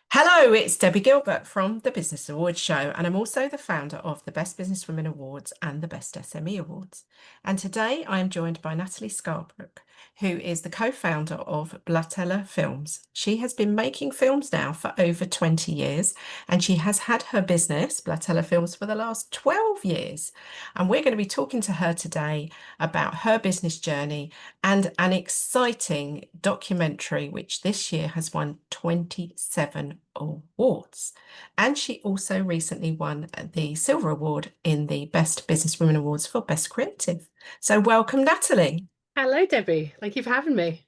Hello, it's Debbie Gilbert from the Business Awards Show, and I'm also the founder of the Best Businesswomen Awards and the Best SME Awards. And today I am joined by Natalie Scarsbrook, who is the co-founder of Blatella Films. She has been making films now for over 20 years, and she has had her business, Blatella Films, for the last 12 years. And we're going to be talking to her today about her business journey and an exciting documentary which this year has won 27 awards. And she also recently won the Silver Award in the Best Businesswomen Awards for Best Creative. So welcome, Natalie. Hello, Debbie. Thank you for having me.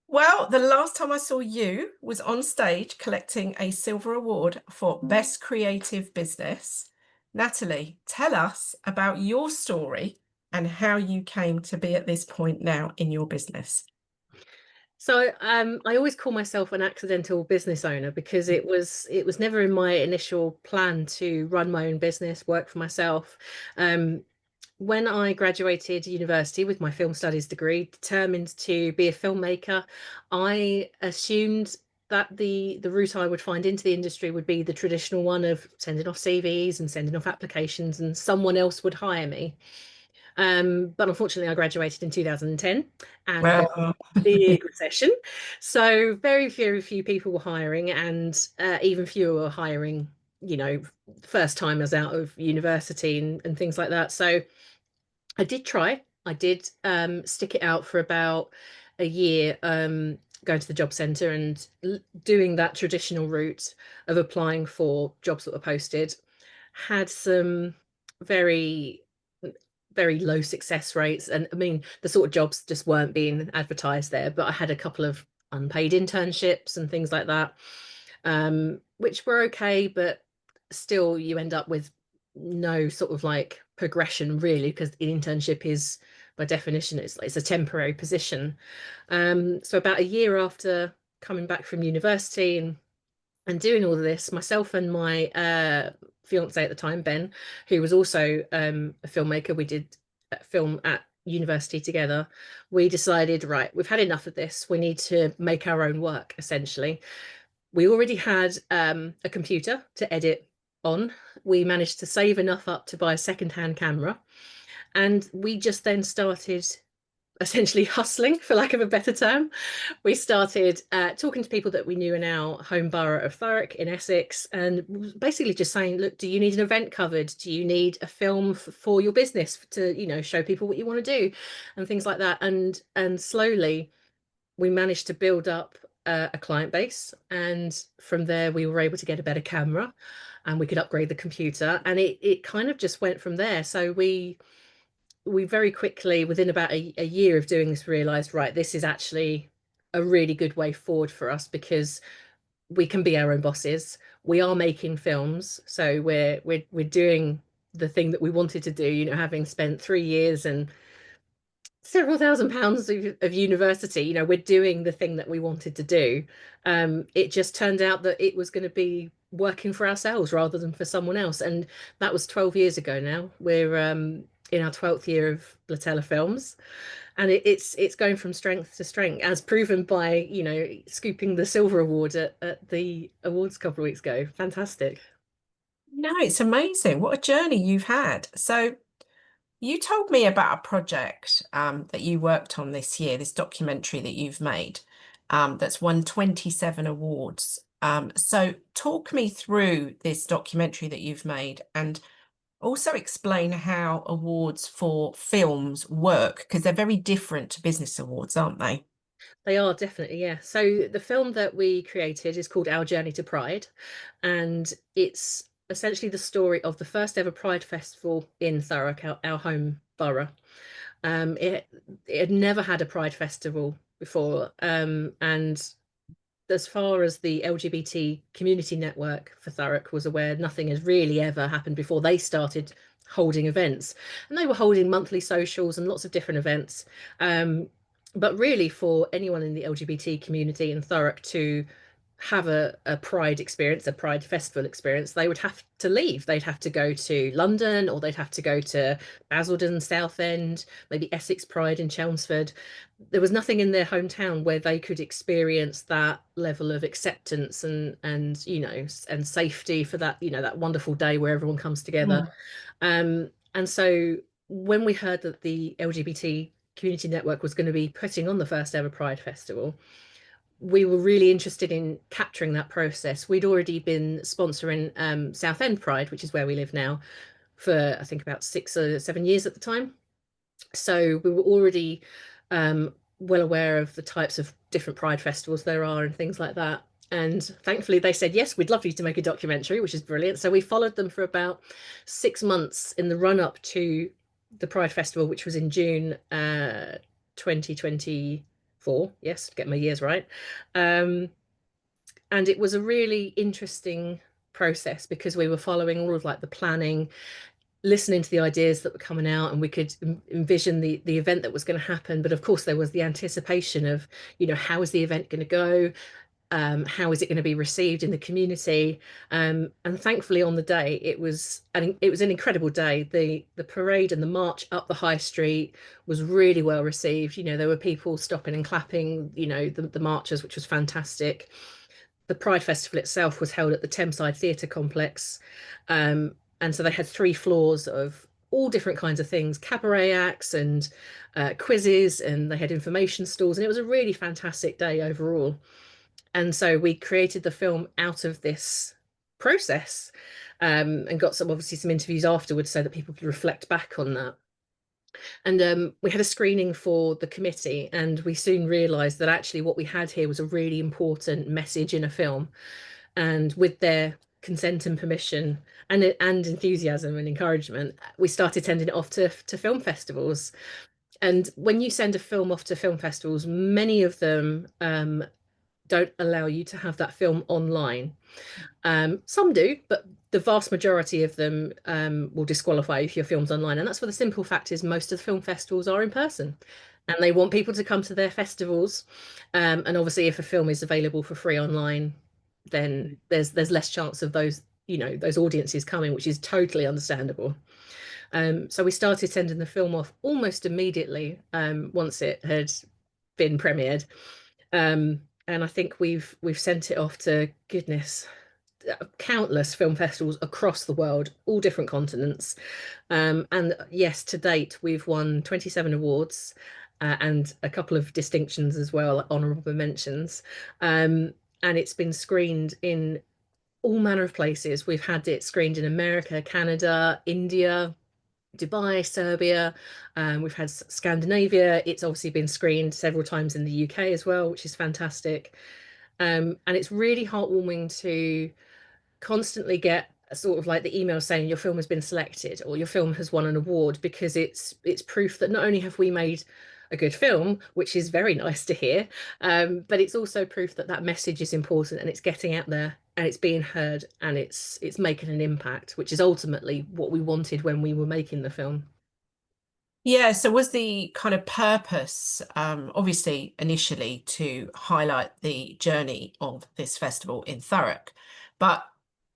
Well, the last time I saw you was on stage collecting a Silver Award for Best Creative Business. Natalie, tell us about your story and how you came to be at this point now in your business. I always call myself an accidental business owner because it was never in my initial plan to run my own business, work for myself. Um, when I graduated university with my film studies degree, determined to be a filmmaker, I assumed that the route I would find into the industry would be the traditional one of sending off CVs and sending off applications, and someone else would hire me. But unfortunately, I graduated in 2010 and there was Well, a big recession. So very few people were hiring, and even fewer were hiring, first timers out of university and things like that. So I did try. I did stick it out for about a year, going to the job centre and doing that traditional route of applying for jobs that were posted. Had some very very low success rates. And I mean, the sort of jobs just weren't being advertised there. But I had a couple of unpaid internships and things like that, which were okay, but still you end up with no sort of like progression really, because the internship is by definition it's a temporary position. So about a year after coming back from university and doing all of this, myself and my fiance at the time, Ben, who was also a filmmaker, we did a film at university together. We decided, right, we've had enough of this. We need to make our own work, essentially. We already had a computer to edit on. We managed to save enough up to buy a second-hand camera. And we just then started essentially hustling, for lack of a better term. We started talking to people that we knew in our home borough of Thurrock in Essex, and basically just saying, look, do you need an event covered? Do you need a film for your business to, show people what you want to do and things like that? And slowly we managed to build up a client base, and from there we were able to get a better camera and we could upgrade the computer, and it kind of just went from there. So we very quickly, within about a year of doing this, realized, right, this is actually a really good way forward for us because we can be our own bosses. We are making films, so we're doing the thing that we wanted to do, having spent 3 years and several £1,000s of university, we're doing the thing that we wanted to do. It just turned out that it was going to be working for ourselves rather than for someone else. And that was 12 years ago now. We're in our 12th year of Blatella Films. And it's going from strength to strength, as proven by, scooping the Silver Award at the awards a couple of weeks ago. Fantastic. no, it's amazing. What a journey you've had. So, you told me about a project that you worked on this year, this documentary that you've made that's won 27 awards. So, talk me through this documentary that you've made and also explain how awards for films work, because they're very different to business awards, aren't they? They are definitely, yeah. So the film that we created is called Our Journey to Pride, and it's essentially the story of the first ever Pride Festival in Thurrock, our home borough. It had never had a Pride Festival before, and as far as the LGBT community network for Thurrock was aware, nothing has really ever happened before they started holding events. And they were holding monthly socials and lots of different events. But really, for anyone in the LGBT community in Thurrock to have a Pride experience, a Pride festival experience, they would have to leave. They'd have to go to London, or they'd have to go to Basildon, Southend, maybe Essex Pride in Chelmsford. There was nothing in their hometown where they could experience that level of acceptance and and safety for that, that wonderful day where everyone comes together. And so when we heard that the LGBT community network was going to be putting on the first ever Pride Festival, we were really interested in capturing that process. We'd already been sponsoring Southend Pride, which is where we live now, for I think about 6 or 7 years at the time. So we were already well aware of the types of different Pride festivals there are and things like that. And thankfully, they said, yes, we'd love you to make a documentary, which is brilliant. So we followed them for about 6 months in the run up to the Pride Festival, which was in June 2024. Yes, get my years right. Um, and it was a really interesting process because we were following all of like the planning, listening to the ideas that were coming out, and we could envision the event that was going to happen. But of course, there was the anticipation of, how is the event going to go? How is it going to be received in the community? And thankfully, on the day, it was an incredible day. The parade and the march up the high street was really well received. There were people stopping and clapping. The marchers, which was fantastic. The Pride Festival itself was held at the Thameside Theatre Complex, and so they had 3 floors of all different kinds of things, cabaret acts and quizzes, and they had information stalls, and it was a really fantastic day overall. And so we created the film out of this process, and got obviously some interviews afterwards so that people could reflect back on that. And we had a screening for the committee, and we soon realised that actually what we had here was a really important message in a film. And with their consent and permission and enthusiasm and encouragement, we started sending it off to film festivals. And when you send a film off to film festivals, many of them don't allow you to have that film online. Some do, but the vast majority of them will disqualify if your film's online. And that's for the simple fact is most of the film festivals are in person, and they want people to come to their festivals. And obviously, if a film is available for free online, then there's less chance of those audiences coming, which is totally understandable. So we started sending the film off almost immediately once it had been premiered. And I think we've sent it off to goodness, countless film festivals across the world, all different continents. And yes, to date, we've won 27 awards and a couple of distinctions as well, honorable mentions. And it's been screened in all manner of places. We've had it screened in America, Canada, India, Dubai, Serbia. We've had Scandinavia. It's obviously been screened several times in the UK as well, which is fantastic. And it's really heartwarming to constantly get sort of like the email saying your film has been selected or your film has won an award, because it's proof that not only have we made a good film, which is very nice to hear, but it's also proof that that message is important and it's getting out there and it's being heard and it's making an impact, which is ultimately what we wanted when we were making the film. Yeah, so was the kind of purpose, obviously initially to highlight the journey of this festival in Thurrock, but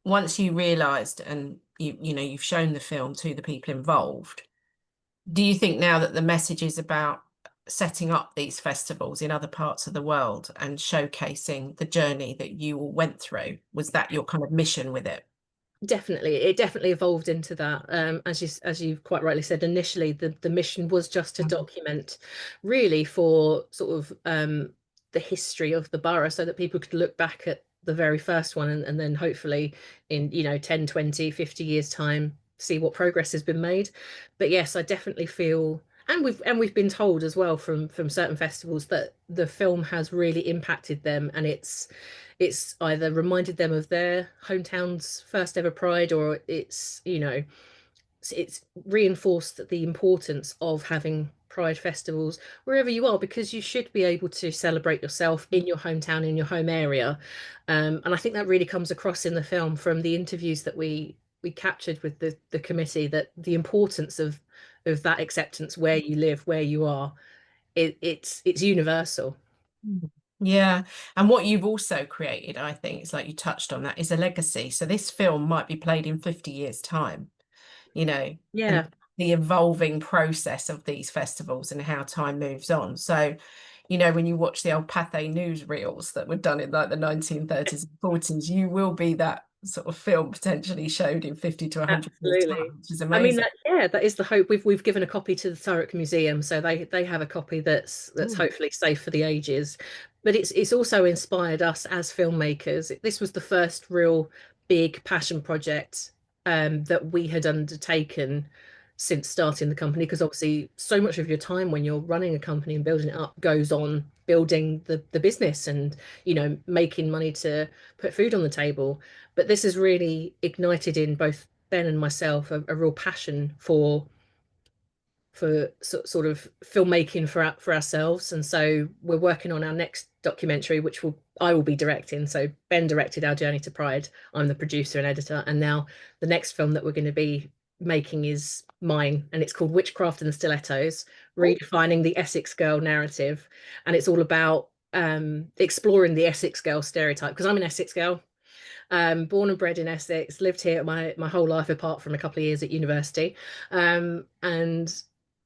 once you realised and you've shown the film to the people involved, do you think now that the message is about setting up these festivals in other parts of the world and showcasing the journey that you all went through, was that your kind of mission with it? Definitely, it definitely evolved into that. As you quite rightly said, initially the mission was just to document, really, for sort of the history of the borough, so that people could look back at the very first one and then hopefully in 10, 20, 50 years time see what progress has been made. But yes, I definitely feel, and we've been told as well from certain festivals that the film has really impacted them, and it's either reminded them of their hometown's first ever pride, or it's reinforced the importance of having pride festivals wherever you are, because you should be able to celebrate yourself in your hometown, in your home area. And I think that really comes across in the film from the interviews that we captured with the committee, that the importance of that acceptance where you live, where you are, it's universal. Yeah. And what you've also created, I think, is like you touched on that, is a legacy. So this film might be played in 50 years' time, you know, and Yeah, the evolving process of these festivals and how time moves on. So, when you watch the old Pathé newsreels that were done in like the 1930s and 40s, you will be that sort of film potentially showed in 50 to 100 years' absolutely. time, which is I mean amazing. that, yeah, that is the hope. We've given a copy to the Thurrock Museum, so they have a copy that's Mm. hopefully safe for the ages. But it's also inspired us as filmmakers. This was the first real big passion project that we had undertaken since starting the company, because obviously so much of your time when you're running a company and building it up goes on building the business and making money to put food on the table. But this has really ignited in both Ben and myself a real passion for sort of filmmaking for ourselves. And so we're working on our next documentary, which I will be directing. So Ben directed Our Journey to Pride. I'm the producer and editor. And now the next film that we're going to be making is mine, and it's called Witchcraft and the Stilettos, redefining the Essex girl narrative. And it's all about exploring the Essex girl stereotype, because I'm an Essex girl. Born and bred in Essex, lived here my whole life apart from a couple of years at university. And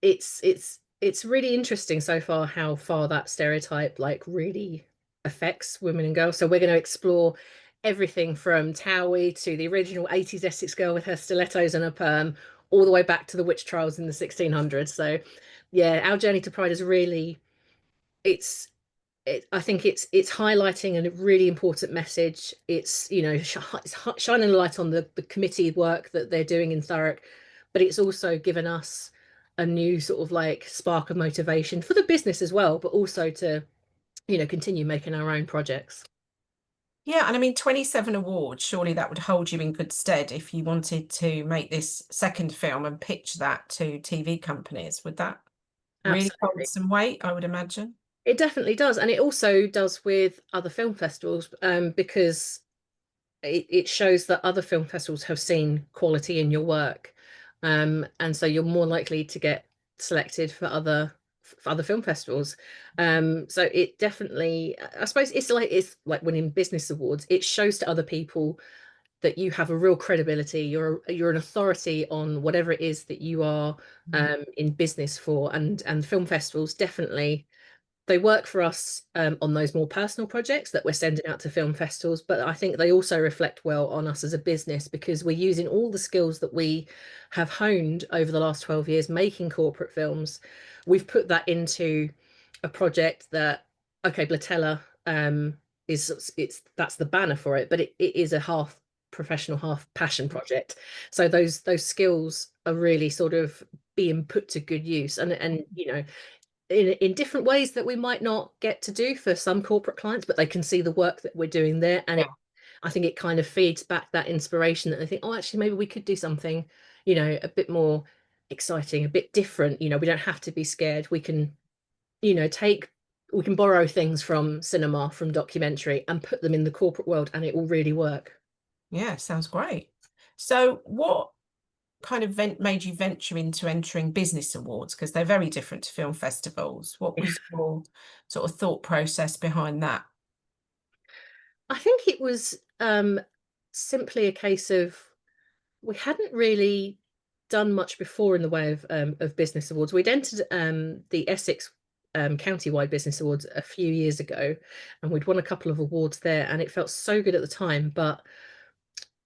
it's really interesting so far how far that stereotype like really affects women and girls. So we're going to explore everything from Towie to the original 80s Essex girl with her stilettos and her perm, all the way back to the witch trials in the 1600s. So yeah, Our Journey to Pride is really, it's I think it's highlighting a really important message. It's it's shining a light on the committee work that they're doing in Thurrock, but it's also given us a new sort of like spark of motivation for the business as well, but also to continue making our own projects. Yeah, and I mean, 27 awards, surely that would hold you in good stead if you wanted to make this second film and pitch that to TV companies. Would that really hold Absolutely. some weight, I would imagine? It definitely does, and it also does with other film festivals, because it shows that other film festivals have seen quality in your work, and so you're more likely to get selected for other film festivals. So it definitely, I suppose, it's like winning business awards. It shows to other people that you have a real credibility. You're an authority on whatever it is that you are Mm. in business for, and film festivals definitely they work for us on those more personal projects that we're sending out to film festivals, but I think they also reflect well on us as a business, because we're using all the skills that we have honed over the last 12 years making corporate films. We've put that into a project that, okay, Blatella is that's the banner for it, but it is a half professional, half passion project. So those skills are really sort of being put to good use, and in different ways that we might not get to do for some corporate clients, but they can see the work that we're doing there. And Yeah. I think it kind of feeds back that inspiration that they think, oh, actually, maybe we could do something, a bit more exciting, a bit different. We don't have to be scared. We can, take, we can borrow things from cinema, from documentary, and put them in the corporate world, and it will really work. Yeah, sounds great. So what kind of made you venture into entering business awards? Because they're very different to film festivals. What was your sort of thought process behind that? I think it was simply a case of we hadn't really done much before in the way of business awards. We'd entered the Essex county-wide business awards a few years ago, and we'd won a couple of awards there, and it felt so good at the time. But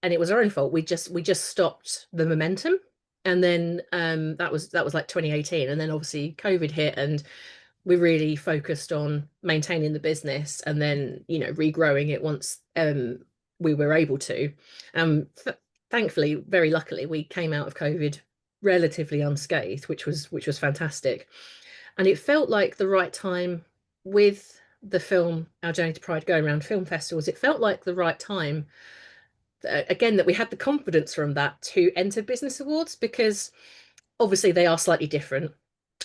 and it was our own fault. We just stopped the momentum, and then that was like 2018, and then obviously COVID hit, and we really focused on maintaining the business and then regrowing it once we were able to. Thankfully, very luckily, we came out of COVID relatively unscathed, which was fantastic. And it felt like the right time with the film Our Journey to Pride going around film festivals. It felt like the right time, again, that we had the confidence from that to enter business awards, because obviously they are slightly different,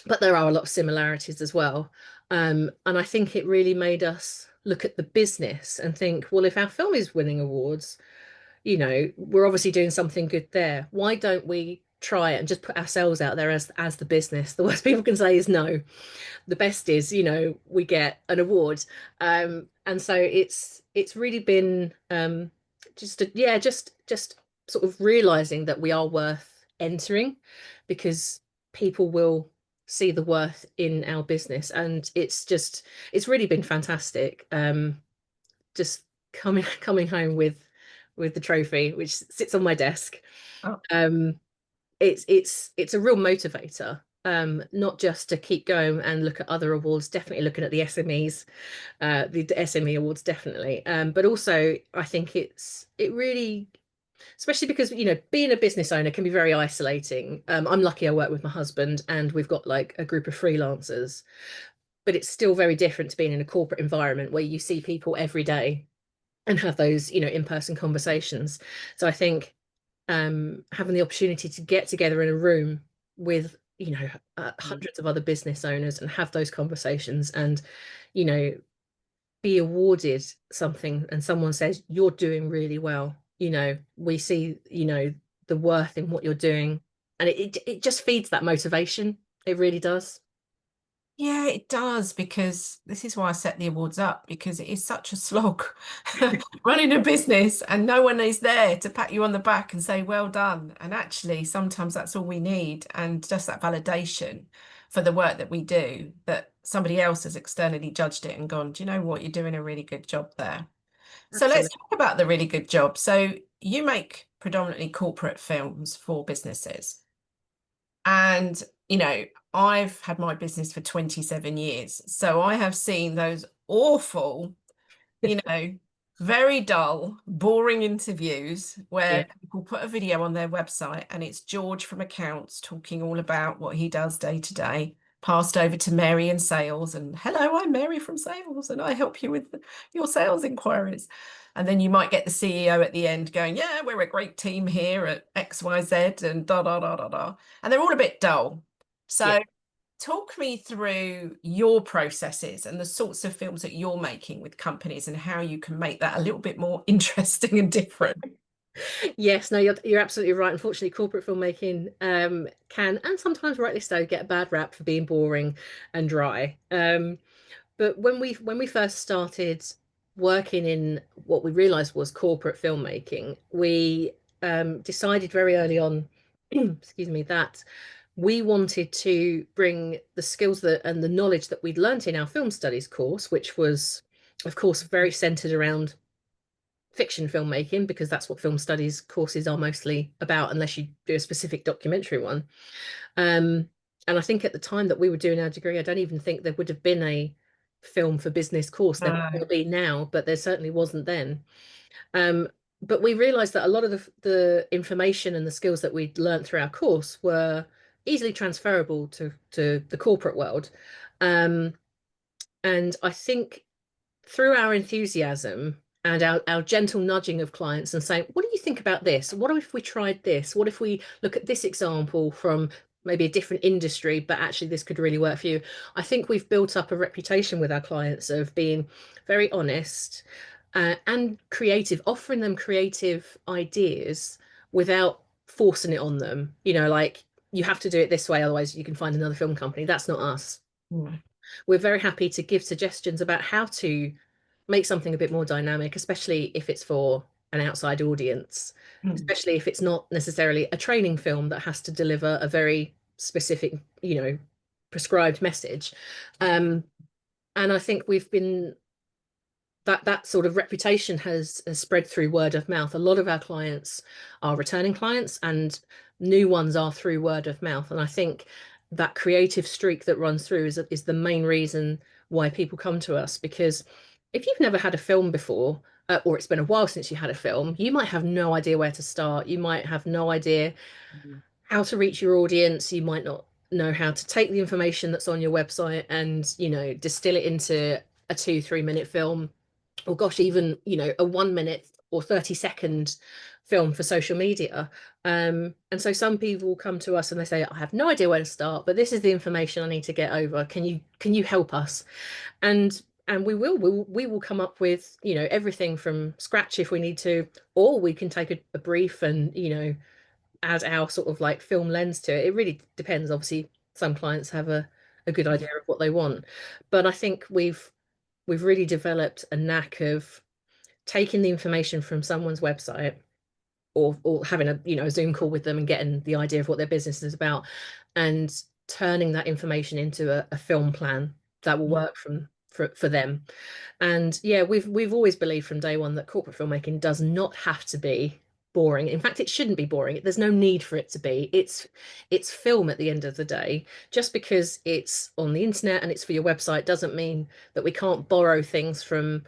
but there are a lot of similarities as well. And I think it really made us look at the business and think, well, if our film is winning awards, we're obviously doing something good there. Why don't we try it and just put ourselves out there as the business. The worst people can say is no. The best is, we get an award. And so it's really been just sort of realizing that we are worth entering, because people will see the worth in our business. And it's really been fantastic. Just coming home with the trophy, which sits on my desk. Oh, Um, it's a real motivator, not just to keep going and look at other awards, definitely looking at the SMEs, the SME awards, definitely, but also I think it really, especially because being a business owner can be very isolating. I'm lucky I work with my husband and we've got like a group of freelancers, but it's still very different to being in a corporate environment where you see people every day and have those in-person conversations. So I think having the opportunity to get together in a room with mm. hundreds of other business owners and have those conversations, and you know be awarded something and someone says you're doing really well, we see the worth in what you're doing, and it just feeds that motivation. It really does. Yeah, it does, because this is why I set the awards up, because it is such a slog running a business and no one is there to pat you on the back and say, well done. And actually, sometimes that's all we need. And just that validation for the work that we do, that somebody else has externally judged it and gone, do you know what? You're doing a really good job there. So let's Absolutely. talk about the really good job. So you make predominantly corporate films for businesses. And, I've had my business for 27 years. So I have seen those awful, you know, very dull, boring interviews Yeah. where people put a video on their website and it's George from accounts talking all about what he does day to day, passed over to Mary in sales, and hello, I'm Mary from sales and I help you with your sales inquiries. And then you might get the CEO at the end going, yeah, we're a great team here at XYZ and da da da da da. And they're all a bit dull. Yeah. So talk me through your processes and the sorts of films that you're making with companies and how you can make that a little bit more interesting and different. Yes, no, you're absolutely right. Unfortunately, corporate filmmaking can, and sometimes rightly so, get a bad rap for being boring and dry. But when we first started working in what we realized was corporate filmmaking, we decided very early on, excuse me, that we wanted to bring the skills that and the knowledge that we'd learnt in our film studies course, which was, of course, very centered around fiction filmmaking, because that's what film studies courses are mostly about, unless you do a specific documentary one. Um, and I think at the time that we were doing our degree, I don't even think there would have been a film for business course. There No. will be now, but there certainly wasn't then. Um, but we realized that a lot of the information and the skills that we'd learned through our course were easily transferable to the corporate world. Um, and I think through our enthusiasm and our gentle nudging of clients and saying, what do you think about this? What if we tried this? What if we look at this example from maybe a different industry, but actually this could really work for you? I think we've built up a reputation with our clients of being very honest, and creative, offering them creative ideas without forcing it on them. Like, you have to do it this way, otherwise you can find another film company. That's not us. No. We're very happy to give suggestions about how to make something a bit more dynamic, especially if it's for an outside audience, Mm. especially if it's not necessarily a training film that has to deliver a very specific, prescribed message. Um, and I think we've been that sort of reputation has spread through word of mouth. A lot of our clients are returning clients, and new ones are through word of mouth. And I think that creative streak that runs through is the main reason why people come to us. Because if you've never had a film before, or it's been a while since you had a film, you might have no idea where to start. You might have no idea how to reach your audience. You might not know how to take the information that's on your website and, distill it into a 2-3 minute film, or gosh, even a 1 minute or 30-second film for social media. And so some people come to us and they say, I have no idea where to start, but this is the information I need to get over. Can you help us? And we will come up with everything from scratch if we need to, or we can take a brief and add our sort of like film lens to it. It really depends. Obviously, some clients have a good idea of what they want, but I think we've really developed a knack of taking the information from someone's website, or having a, you know, a Zoom call with them and getting the idea of what their business is about, and turning that information into a film plan that will work for them. And yeah, we've always believed from day one that corporate filmmaking does not have to be boring. In fact, it shouldn't be boring. There's no need for it to be. It's film at the end of the day. Just because it's on the internet and it's for your website doesn't mean that we can't borrow things from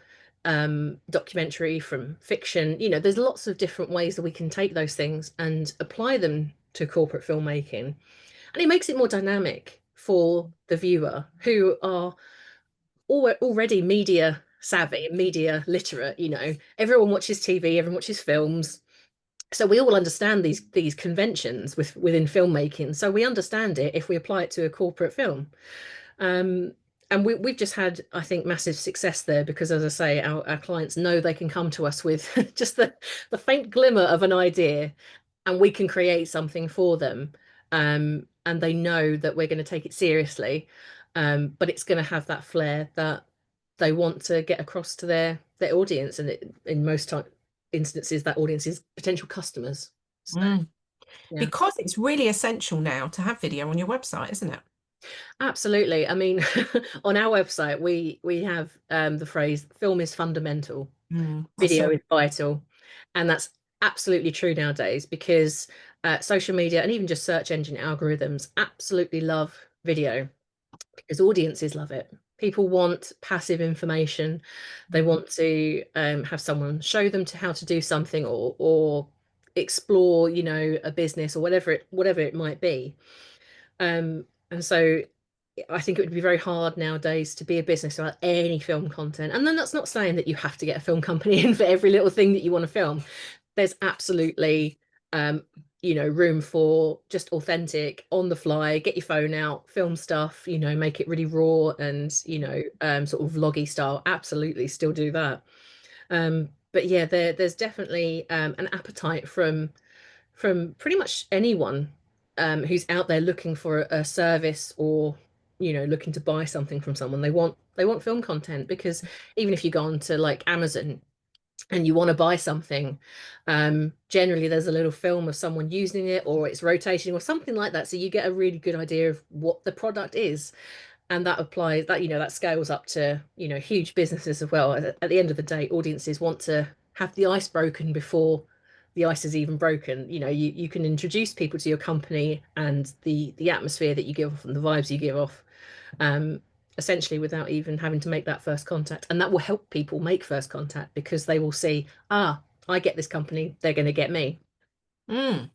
documentary, from fiction. You know, there's lots of different ways that we can take those things and apply them to corporate filmmaking. And it makes it more dynamic for the viewer, who are already media savvy and media literate. You know, everyone watches TV, everyone watches films, so we all understand these conventions within filmmaking. So we understand it if we apply it to a corporate film. um, and we've just had, I think, massive success there, because, as I say, our clients know they can come to us with just the faint glimmer of an idea, and we can create something for them. And they know that we're going to take it seriously, but it's going to have that flair that they want to get across to their audience. And in most instances, that audience is potential customers. So Mm. yeah. Because it's really essential now to have video on your website, isn't it? Absolutely. I mean, on our website, we have the phrase "film is fundamental, I saw. video is vital," and that's absolutely true nowadays, because social media and even just search engine algorithms absolutely love video, because audiences love it. People want passive information. They want to have someone show them to how to do something, or explore, you know, a business, or whatever it might be. And so I think it would be very hard nowadays to be a business without any film content. And then that's not saying that you have to get a film company in for every little thing that you want to film. There's absolutely, um, you know, room for just authentic, on the fly, get your phone out, film stuff, you know, make it really raw and, you know, sort of vloggy style. Absolutely still do that. But yeah, there's definitely an appetite from pretty much anyone who's out there looking for a service, or, you know, looking to buy something from someone. They want film content, because even if you go on to like Amazon and you want to buy something, generally there's a little film of someone using it, or it's rotating or something like that, so you get a really good idea of what the product is. And that applies, that, you know, that scales up to, you know, huge businesses as well. At the end of the day, audiences want to have the ice broken before the ice is even broken. You know, you can introduce people to your company and the atmosphere that you give off and the vibes you give off, um, essentially without even having to make that first contact. And that will help people make first contact, because they will see, I get this company, they're going to get me.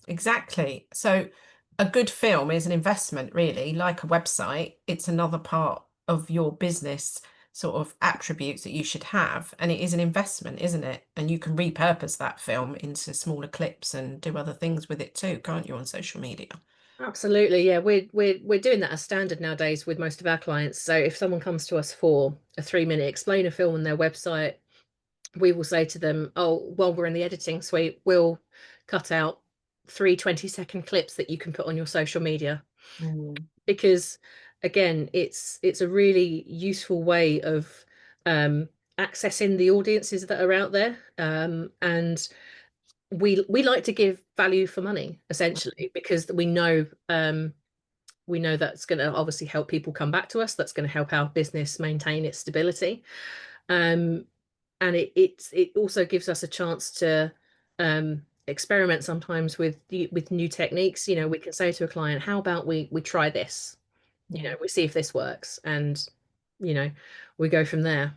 Exactly. So a good film is an investment, really, like a website. It's another part of your business sort of attributes that you should have. And it is an investment, isn't it? And you can repurpose that film into smaller clips and do other things with it too, can't you, on social media? Absolutely, yeah. We're doing that as standard nowadays with most of our clients. So if someone comes to us for a 3-minute explainer film on their website, we will say to them, "Oh, while we're in the editing suite, we'll cut out 3 20-second clips that you can put on your social media." Mm. Because again, it's a really useful way of um, accessing the audiences that are out there. And we like to give value for money, essentially, because we know that's going to obviously help people come back to us. That's going to help our business maintain its stability. Um, and it also gives us a chance to experiment sometimes with new techniques. You know, we can say to a client, "How about we try this? You know, Yeah. we see if this works," and, you know, we go from there.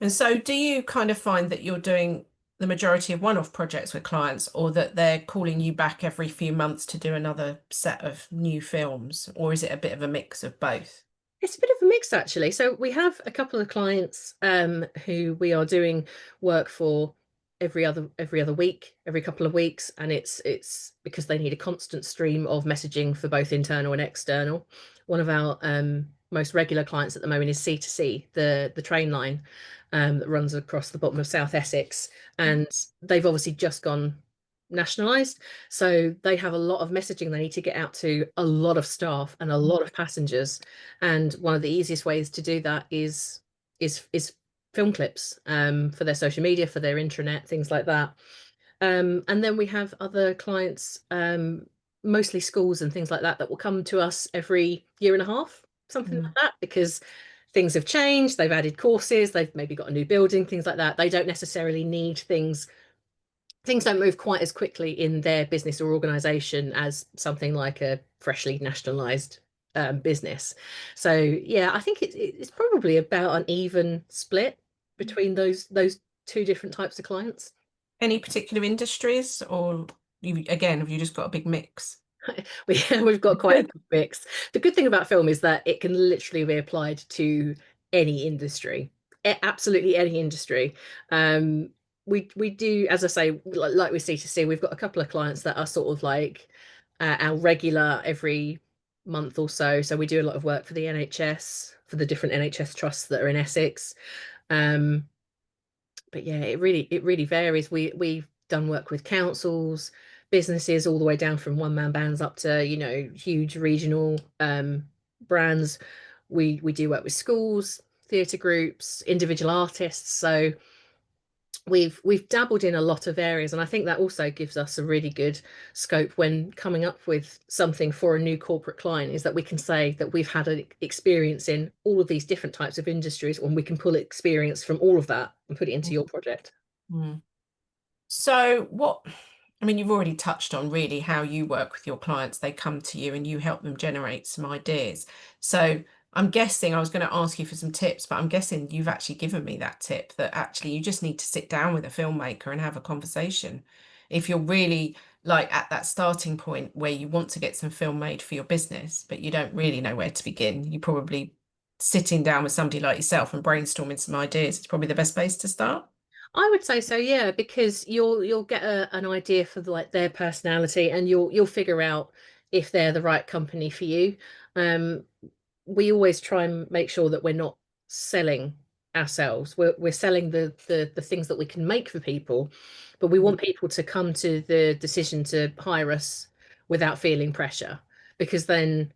And so do you kind of find that you're doing the majority of one-off projects with clients, or that they're calling you back every few months to do another set of new films, or is it a bit of a mix of both? It's a bit of a mix, actually. So we have a couple of clients who we are doing work for every other week, every couple of weeks, and it's because they need a constant stream of messaging for both internal and external. One of our most regular clients at the moment is C2C, the train line that runs across the bottom of South Essex, and they've obviously just gone nationalized. So they have a lot of messaging they need to get out to a lot of staff and a lot of passengers. And one of the easiest ways to do that is film clips for their social media, for their intranet, things like that. And then we have other clients, mostly schools and things like that, that will come to us every year and a half, something like Mm. that, because things have changed, they've added courses, they've maybe got a new building, things like that. They don't necessarily need things don't move quite as quickly in their business or organization as something like a freshly nationalized business. So yeah, I think it's probably about an even split between those two different types of clients. Any particular industries, or you, again, have you just got a big mix? We've got quite a good mix. The good thing about film is that it can literally be applied to any industry, absolutely any industry. Um, we do, as I say, like with C2C, we've got a couple of clients that are sort of like our regular every month or so. So we do a lot of work for the NHS, for the different NHS trusts that are in Essex. Um, but yeah, it really varies. We've done work with councils, businesses, all the way down from one man bands up to, huge regional brands. We do work with schools, theatre groups, individual artists. So we've dabbled in a lot of areas, and I think that also gives us a really good scope when coming up with something for a new corporate client, is that we can say that we've had an experience in all of these different types of industries, and we can pull experience from all of that and put it into your project. Mm. So what, I mean, you've already touched on really how you work with your clients. They come to you and you help them generate some ideas. So I'm guessing, I was going to ask you for some tips, but I'm guessing you've actually given me that tip that actually you just need to sit down with a filmmaker and have a conversation. If you're really like at that starting point where you want to get some film made for your business, but you don't really know where to begin, you probably sitting down with somebody like yourself and brainstorming some ideas is probably the best place to start. I would say so, yeah, because you'll get an idea for like their personality, and you'll figure out if they're the right company for you. Um, we always try and make sure that we're not selling ourselves. We're selling the things that we can make for people, but we want people to come to the decision to hire us without feeling pressure, because then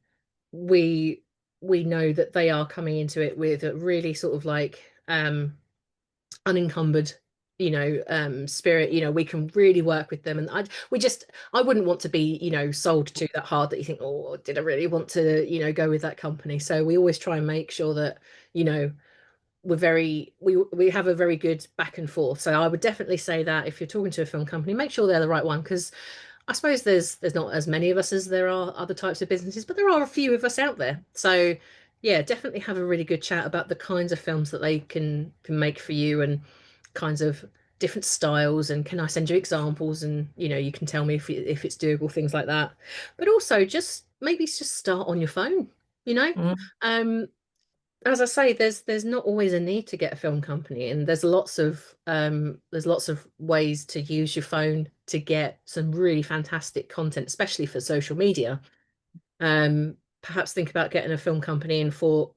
we we know that they are coming into it with a really sort of like unencumbered spirit. We can really work with them, and I wouldn't want to be sold to that hard that you think, oh, did I really want to go with that company? So we always try and make sure that you know we have a very good back and forth. So I would definitely say that if you're talking to a film company, make sure they're the right one, because I suppose there's not as many of us as there are other types of businesses, but there are a few of us out there. So yeah, definitely have a really good chat about the kinds of films that they can make for you, and kinds of different styles, and can I send you examples, and you can tell me if it's doable, things like that. But also just maybe just start on your phone, you know. Mm, Um, as I say, there's not always a need to get a film company, and there's lots of ways to use your phone to get some really fantastic content, especially for social media. Perhaps think about getting a film company in for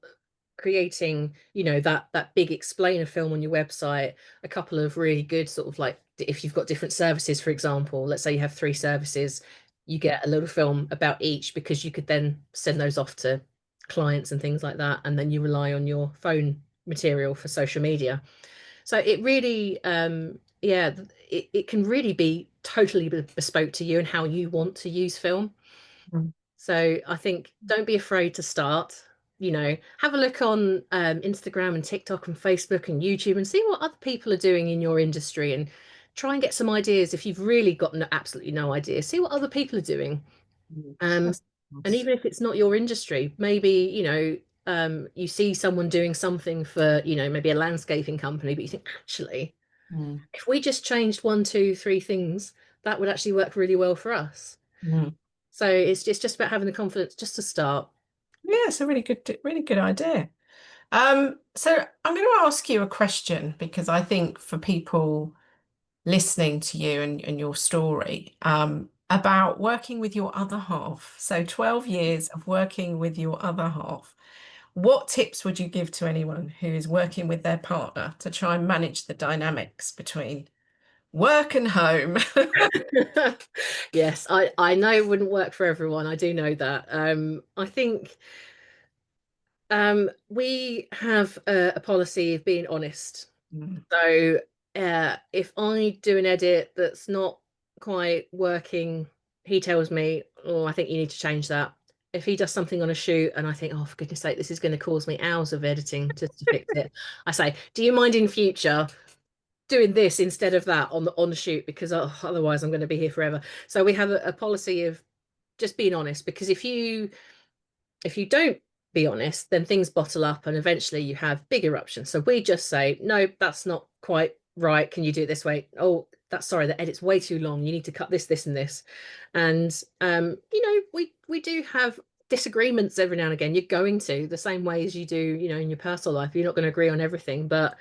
creating, that big explainer film on your website, a couple of really good sort of like, if you've got different services, for example, let's say you have three services, you get a little film about each, because you could then send those off to clients and things like that, and then you rely on your phone material for social media. So it really, yeah, it can really be totally bespoke to you and how you want to use film. mm, So I think don't be afraid to start. Have a look on Instagram and TikTok and Facebook and YouTube, and see what other people are doing in your industry, and try and get some ideas. If you've really got absolutely no idea, see what other people are doing. mm. Um, That's and nice. even if it's not your industry, maybe, you see someone doing something for, maybe a landscaping company, but you think, actually, Mm, if we just changed one, two, three things, that would actually work really well for us. mm. So it's just about having the confidence just to start. Yeah, it's a really good idea. So I'm going to ask you a question because I think for people listening to you and your story, about working with your other half. So 12 years of working with your other half. What tips would you give to anyone who is working with their partner to try and manage the dynamics between work and home. Yes, I know it wouldn't work for everyone. I do know that. I think we have a policy of being honest. Mm, So if I do an edit that's not quite working, he tells me, "Oh, I think you need to change that." If he does something on a shoot and I think, "Oh, for goodness sake, this is going to cause me hours of editing just to fix it," I say, "Do you mind in future doing this instead of that on the shoot? Because otherwise I'm going to be here forever." So we have a policy of just being honest, because if you don't be honest, then things bottle up and eventually you have big eruptions. So we just say, no, that's not quite right. Can you do it this way? Oh, that's sorry, the edit's way too long. You need to cut this, this, and this. And we do have disagreements every now and again. You're going to the same way as you do, in your personal life. You're not going to agree on everything, but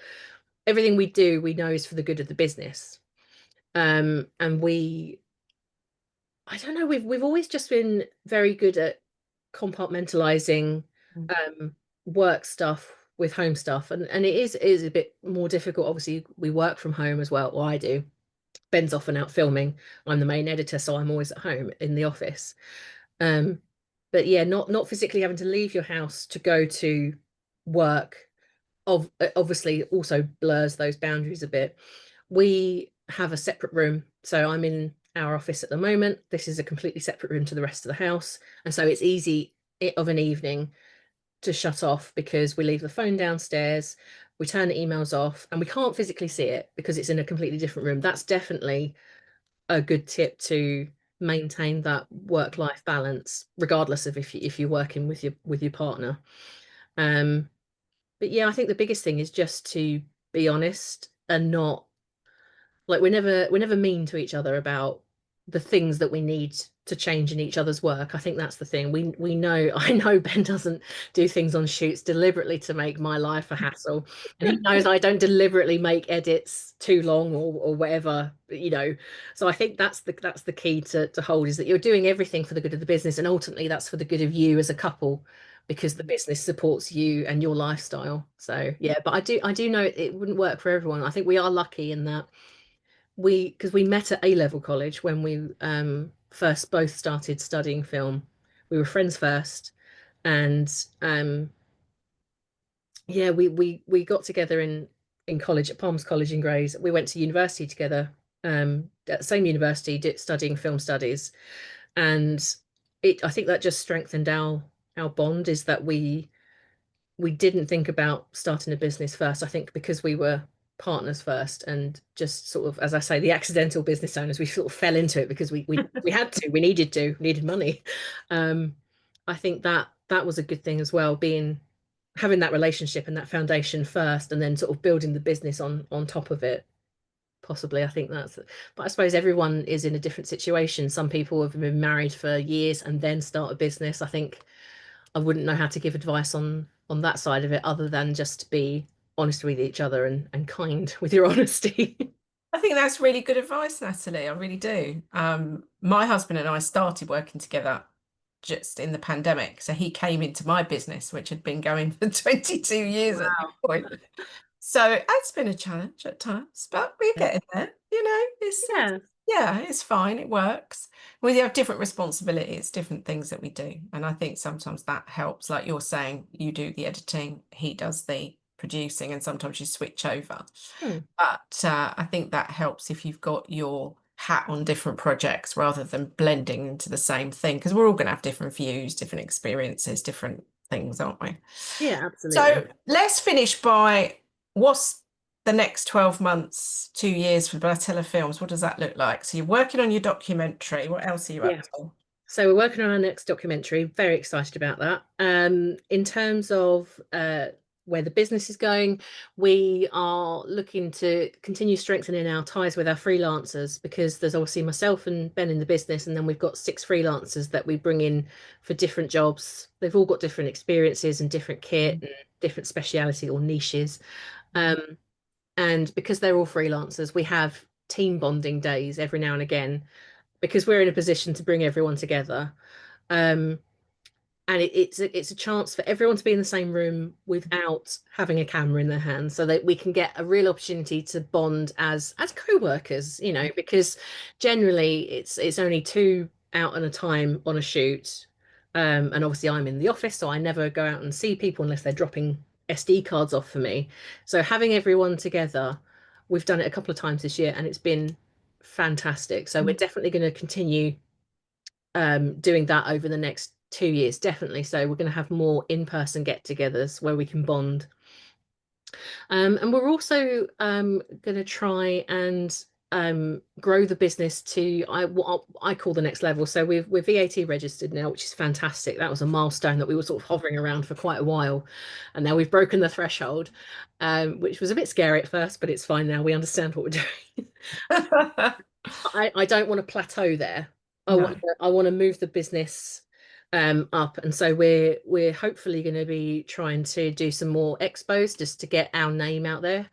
everything we do, we know is for the good of the business. And I don't know, we've always just been very good at compartmentalizing mm, work stuff with home stuff, and it is a bit more difficult. Obviously, we work from home as well, or I do. Ben's often out filming. I'm the main editor, so I'm always at home in the office. Um, but yeah, not physically having to leave your house to go to work obviously also blurs those boundaries a bit. We have a separate room. So I'm in our office at the moment. This is a completely separate room to the rest of the house. And so it's easy of an evening to shut off because we leave the phone downstairs, we turn the emails off, and we can't physically see it because it's in a completely different room. That's definitely a good tip to maintain that work-life balance, regardless of if you're working with your partner. Um, but yeah, I think the biggest thing is just to be honest and not like we're never mean to each other about the things that we need to change in each other's work. I think that's the thing. We know I know Ben doesn't do things on shoots deliberately to make my life a hassle. And he knows I don't deliberately make edits too long or whatever. So I think that's the key to hold is that you're doing everything for the good of the business, and ultimately that's for the good of you as a couple because the business supports you and your lifestyle. So yeah, but I do know it wouldn't work for everyone. I think we are lucky in that because we met at A-level college when we first both started studying film. We were friends first, and yeah, we got together in college at Palms College in Grays. We went to university together, at the same university, studying film studies, and I think that just strengthened our bond. Is that we didn't think about starting a business first. I think because we were partners first and just sort of, as I say, the accidental business owners, we sort of fell into it because we had to, we needed money. Um, I think that was a good thing as well, having that relationship and that foundation first, and then sort of building the business on top of it. Possibly, I think but I suppose everyone is in a different situation. Some people have been married for years and then start a business. I think I wouldn't know how to give advice on that side of it other than just to be honest with each other and kind with your honesty. I think that's really good advice, Natalie. I really do. My husband and I started working together just in the pandemic. So he came into my business, which had been going for 22 years at that Wow. point. So it's been a challenge at times, but we're getting there. Yeah. Yeah, it's fine. It works. We have different responsibilities, different things that we do. And I think sometimes that helps. Like you're saying, you do the editing, he does the producing, and sometimes you switch over. Hmm. But I think that helps if you've got your hat on different projects rather than blending into the same thing, because we're all going to have different views, different experiences, different things, aren't we? Yeah, absolutely. So let's finish by what's the next 12 months, 2 years for Blatella Films? What does that look like? So you're working on your documentary. What else are you up Yeah. to? So we're working on our next documentary. Very excited about that. In terms of where the business is going, we are looking to continue strengthening our ties with our freelancers because there's obviously myself and Ben in the business, and then we've got 6 freelancers that we bring in for different jobs. They've all got different experiences and different kit and different speciality or niches. Um, and because they're all freelancers, we have team bonding days every now and again because we're in a position to bring everyone together. Um, and it's a chance for everyone to be in the same room without having a camera in their hands, so that we can get a real opportunity to bond as co-workers, you know, because generally it's only two out at a time on a shoot. And obviously I'm in the office, so I never go out and see people unless they're dropping SD cards off for me. So having everyone together, we've done it a couple of times this year and it's been fantastic. So we're definitely going to continue doing that over the next 2 years, definitely. So we're going to have more in-person get-togethers where we can bond. And we're also going to try and grow the business to what I call the next level. So we're VAT registered now, which is fantastic. That was a milestone that we were sort of hovering around for quite a while, and now we've broken the threshold, which was a bit scary at first, but it's fine now. We understand what we're doing. I don't want to plateau there. No. I want to move the business up, and so we're hopefully going to be trying to do some more expos just to get our name out there,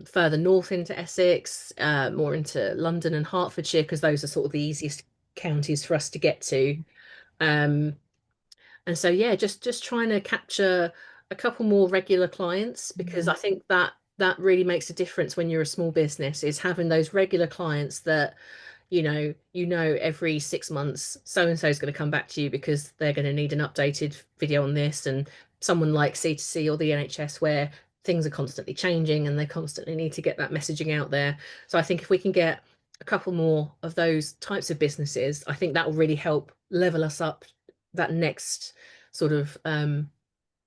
further north into Essex, more into London and Hertfordshire, because those are sort of the easiest counties for us to get to. And so yeah, just trying to capture a couple more regular clients, because I think that really makes a difference when you're a small business, is having those regular clients that every 6 months so and so is going to come back to you because they're going to need an updated video on this. And someone like C2C or the NHS, where things are constantly changing and they constantly need to get that messaging out there. So I think if we can get a couple more of those types of businesses, I think that will really help level us up that next sort of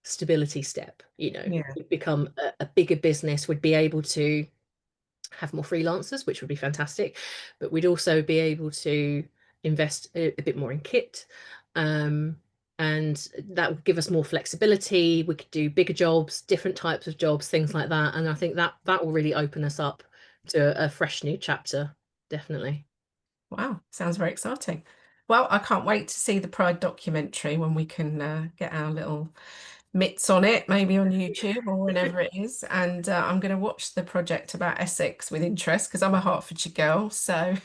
stability step. Yeah. We'd become a bigger business, would be able to have more freelancers, which would be fantastic, but we'd also be able to invest a bit more in kit, and that would give us more flexibility. We could do bigger jobs, different types of jobs, things like that, and I think that will really open us up to a fresh new chapter, definitely. Wow, sounds very exciting. Well, I can't wait to see the Pride documentary when we can get our little mitts on it, maybe on YouTube or whenever it is. And I'm going to watch the project about Essex with interest because I'm a Hertfordshire girl. So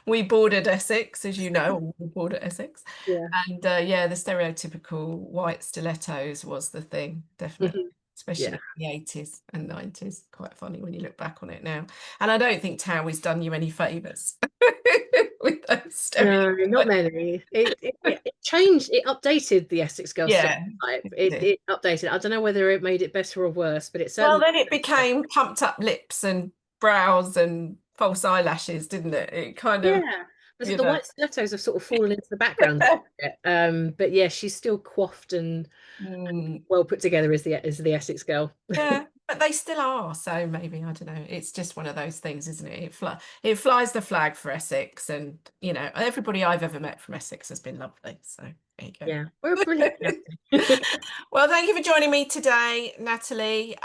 we bordered Essex, as you know, or we bordered Essex. Yeah. And yeah, the stereotypical white stilettos was the thing, definitely. Mhm. Especially Yeah. in the 80s and 90s. Quite funny when you look back on it now. And I don't think Towie's done you any favours with those No, not stereotypes. many. It changed. It updated the Essex girl Yeah, stereotype. it It did. it updated. I don't know whether it made it better or worse, but it Well, certainly. then it became pumped up lips and brows and false eyelashes, didn't it? It kind of, Yeah, you the know. white stilettos have sort of fallen into the background a bit. But yeah, she's still coiffed and Mm, well put together as the Essex girl. yeah, but they still are. So maybe, I don't know. It's just one of those things, isn't it? It flies the flag for Essex. And, everybody I've ever met from Essex has been lovely. So there you go. Yeah, we're a brilliant county. Well, thank you for joining me today, Natalie.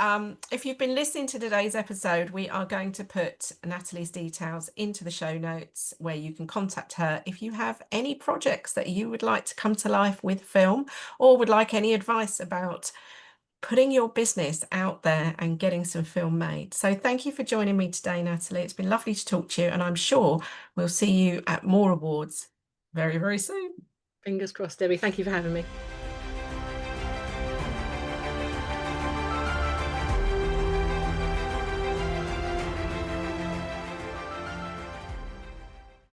If you've been listening to today's episode, we are going to put Natalie's details into the show notes where you can contact her if you have any projects that you would like to come to life with film, or would like any advice about putting your business out there and getting some film made. So thank you for joining me today, Natalie. It's been lovely to talk to you, and I'm sure we'll see you at more awards very, very soon. Fingers crossed, Debbie. Thank you for having me.